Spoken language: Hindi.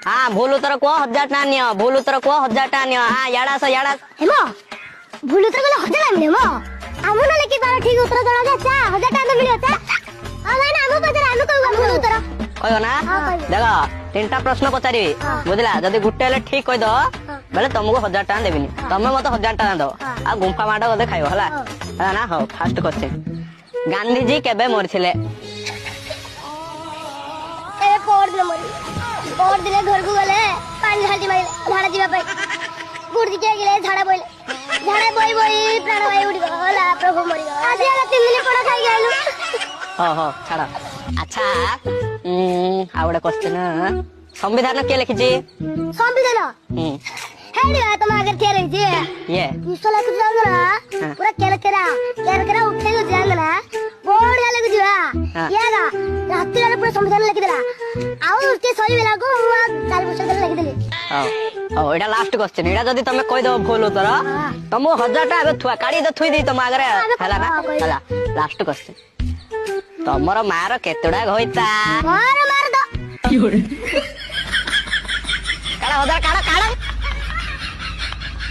हाँ भूल उत्तर को 1000 टका नियो भूल उत्तर को 1000 टका नियो हाँ याड़ा हेमो भूल उत्तर गले 1000 टका मिले मो हमु न लेके तार ठीक उत्तर दला जा 1000 टका मिलियो ता आ भाई ना हमु पचर हमु कहू भूल उत्तर कहयो ना देखो तीनटा प्रश्न पचारि बुझला जदी गुटे ले ठीक कहि दो बेले तुमको 1000 टका देबिनी तमे मते 1000 टका दो आ गुंफा माडा गदे खाइयो हला है ना हो फर्स्ट क्वेश्चन गांधी जी केबे मरथिले ए पोर दिले घर को गले पानी घाटी माइले झाड़ा जीवा पाई गुड़ दिके गेले झाड़ा बोई प्राण भाई उड़ी गला प्रभु मरि गला आज आला 3 दिन पड़ा खाई गेलु हो छाड़ा अच्छा आवडे क्वेश्चन संविधान के लिखिजी संविधान हेडी तुम आगे थे रही थी ये इसला कुछ जांगना पूरा केलकेरा उठे जो जांगना बोर्ड लग जुआ यागा रात्रि रे पूरा संविधान लिख देला आउ उसके सही बेला को 4 वर्ष लिख देली ओ एटा लास्ट क्वेश्चन एटा जदी तमे कहि दो भूल उत्तर तुम 1000 टा थुआ काडी दे थुई दी तुम आगरे हला ना हला लास्ट क्वेश्चन तमरो मार केतडा होइता मार दो काडा 1000 काडा